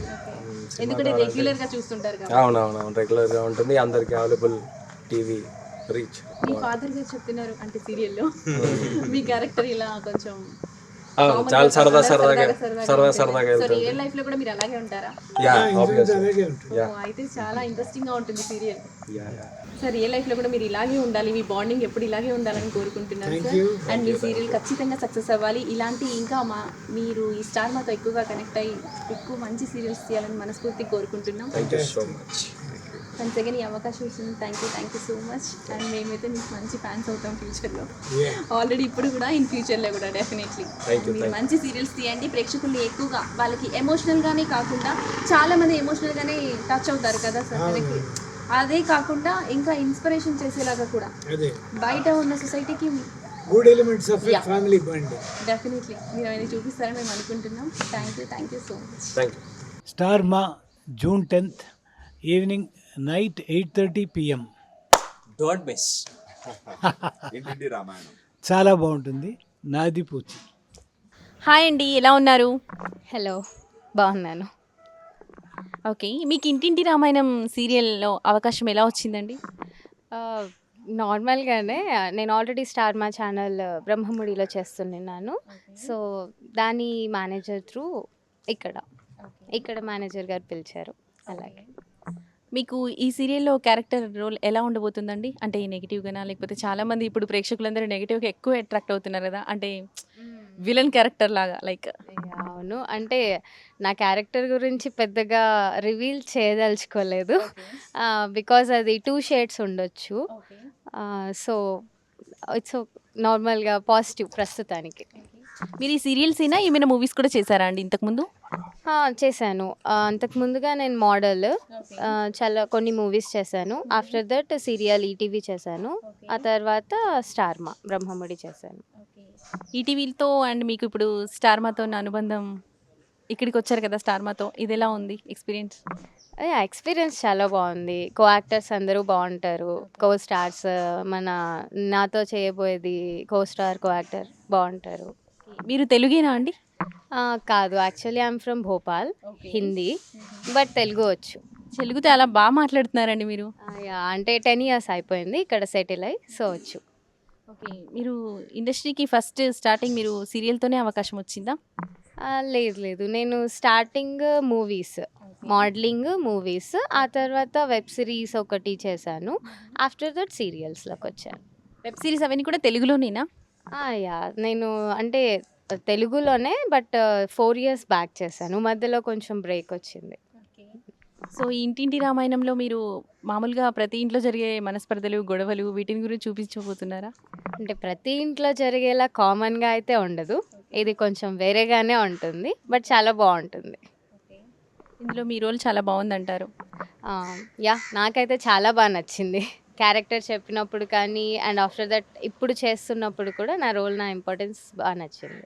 ఎందుకంటే రెగ్యులర్గా చూస్తుంటారు కదా. అవునవును, రెగ్యులర్గా ఉంటుంది, అందరికి అవైలబుల్ టీవీ రీచ్. మీ ఫాదర్ గారు చెప్తున్నారు అంటే సీరియల్లో మీ క్యారెక్టర్ ఇలా కొంచెం చాలా సరదాగా సో రియల్ లైఫ్ లో కూడా మీరు అలాగే ఉంటారా? అయితే చాలా ఇంట్రెస్టింగ్ గా ఉంటుంది సీరియల్. సార్ రియల్ లైఫ్ లో కూడా మీరు ఇలాగే ఉండాలి, మీ బాండింగ్ ఎప్పుడు ఇలాగే ఉండాలని కోరుకుంటున్నాను సార్. అండ్ మీ సీరియల్ ఖచ్చితంగా సక్సెస్ అవ్వాలి. ఇలాంటి ఇంకా మీరు ఈ స్టార్ మాతో ఎక్కువగా కనెక్ట్ అయ్యి ఎక్కువ మంచి సీరియల్స్ తీయాలని మనస్ఫూర్తిగా కోరుకుంటున్నాం. వన్స్ అగైన్ ఈ అవకాశం ఇచ్చింది thank you so much. And మేమైతే మీకు మంచి ఫ్యాన్స్ అవుతాం ఫ్యూచర్లో, ఆల్రెడీ ఇప్పుడు కూడా ఇన్ ఫ్యూచర్లో కూడా డెఫినెట్లీ. మీరు మంచి సీరియల్స్ తీయండి, ప్రేక్షకుల్ని ఎక్కువగా వాళ్ళకి ఎమోషనల్గానే కాకుండా చాలామంది ఎమోషనల్గానే టచ్ అవుతారు కదా సార్ మనకి, అదే కాకుండా ఇంకా ఇన్స్పిరేషన్ చేసేలాగా కూడా బయట ఉన్న సొసైటీకి good elements of family bond definitely మీరు అవన్నీ చూపిస్తారని మేము అనుకుంటున్నాం. Thank you so much. Star మా June 10th evening night 8:30 PM. Don't miss. ఇంటింటి రామాయణం చాలా బాగుంటుంది. నాది పూచి. హాయ్ అండి, ఎలా ఉన్నారు? హలో, బాగున్నాను. ఓకే. మీకు ఇంటింటి రామాయణం సీరియల్లో అవకాశం ఎలా వచ్చిందండి? నార్మల్గానే నేను ఆల్రెడీ స్టార్ మా ఛానల్ బ్రహ్మముడిలో చేస్తున్నాను. సో దాని మేనేజర్ త్రూ ఇక్కడ మేనేజర్ గారు పిలిచారు. అలాగే మీకు ఈ సీరియల్లో క్యారెక్టర్ రోల్ ఎలా ఉండబోతుందండి? అంటే నెగిటివ్గానా లేకపోతే చాలామంది ఇప్పుడు ప్రేక్షకులందరూ నెగిటివ్గా ఎక్కువ అట్రాక్ట్ అవుతున్నారు కదా, అంటే విలన్ క్యారెక్టర్ లాగా లైక్. అవును, అంటే నా క్యారెక్టర్ గురించి పెద్దగా రివీల్ చేయదలుచుకోలేదు, బికాజ్ అది 2 షేడ్స్ ఉండొచ్చు. సో ఇట్స్ నార్మల్గా పాజిటివ్ ప్రస్తుతానికి. మీరు ఈ సీరియల్స్ అయినా ఏమైనా మూవీస్ కూడా చేశారా అండి ఇంతకుముందు? చేశాను. అంతకు ముందుగా నేను మోడల్ చాలా కొన్ని మూవీస్ చేశాను. ఆఫ్టర్ దట్ సీరియల్ ఈటీవీ చేశాను. ఆ తర్వాత స్టార్ మా బ్రహ్మముడి చేశాను. ఈటీవీతో అండ్ మీకు ఇప్పుడు స్టార్ మాతో ఉన్న అనుబంధం, ఇక్కడికి వచ్చారు కదా స్టార్ మాతో, ఇది ఎలా ఉంది ఎక్స్పీరియన్స్? ఎక్స్పీరియన్స్ చాలా బాగుంది. కో యాక్టర్స్ అందరూ బాగుంటారు. కో స్టార్స్ నాతో చేయబోయేది కో స్టార్ కో యాక్టర్ బాగుంటారు. మీరు తెలుగేనా అండి? కాదు, actually I'm from Bhopal, Hindi, but Telugu వచ్చు. తెలుగు చాలా బాగా మాట్లాడుతున్నారండి మీరు. యా అంటే 10 ఇయర్స్ అయిపోయింది ఇక్కడ సెటిల్ అయ్యి సో వచ్చు. ఓకే. మీరు ఇండస్ట్రీకి ఫస్ట్ స్టార్టింగ్ మీరు సీరియల్‌తోనే అవకాశం వచ్చిందా? లేదు లేదు నేను స్టార్టింగ్ మూవీస్, మోడలింగ్ మూవీస్, ఆ తర్వాత వెబ్ సిరీస్ ఒకటి చేశాను. ఆఫ్టర్ దట్ సీరియల్స్లోకి వచ్చాను. వెబ్ సీరీస్ అవన్నీ కూడా తెలుగులోనేనా? యా నేను అంటే తెలుగులోనే బట్ 4 ఇయర్స్ బ్యాక్ చేశాను. మధ్యలో కొంచెం బ్రేక్ వచ్చింది. సో, ఈ 'ఇంటింటి రామాయణంలో' మీరు మామూలుగా ప్రతి ఇంట్లో జరిగే మనస్పర్ధలు, గొడవలు వీటిని గురించి చూపించబోతున్నారా? అంటే ప్రతి ఇంట్లో జరిగేలా కామన్గా అయితే ఉండదు. ఇది కొంచెం వేరేగానే ఉంటుంది బట్ చాలా బాగుంటుంది. ఇందులో మీ రోల్ చాలా బావుందంటారు. యా నాకైతే చాలా బాగా నచ్చింది. క్యారెక్టర్ చెప్పినప్పుడు కానీ అండ్ ఆఫ్టర్ దట్ ఇప్పుడు చేస్తున్నప్పుడు కూడా నా రోల్ నా ఇంపార్టెన్స్ బాగా నచ్చింది.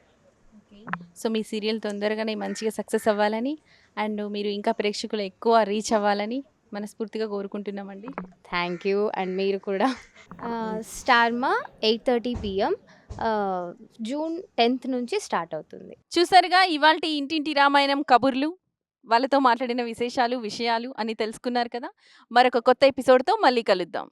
సో, మీ సీరియల్ తొందరగానే మంచిగా సక్సెస్ అవ్వాలని అండ్ మీరు ఇంకా ప్రేక్షకులు ఎక్కువ రీచ్ అవ్వాలని మనస్ఫూర్తిగా కోరుకుంటున్నామండి. థ్యాంక్ యూ అండ్ మీరు కూడా. స్టార్మా 8:30 PM జూన్ 10th నుంచి స్టార్ట్ అవుతుంది. చూసారుగా ఇవాల్టి 'ఇంటింటి రామాయణం' కబుర్లు. వాళ్ళతో మాట్లాడిన విశేషాలు, విషయాలు అన్నీ తెలుసుకున్నారు కదా! మరొక కొత్త ఎపిసోడ్‌తో మళ్ళీ కలుద్దాం.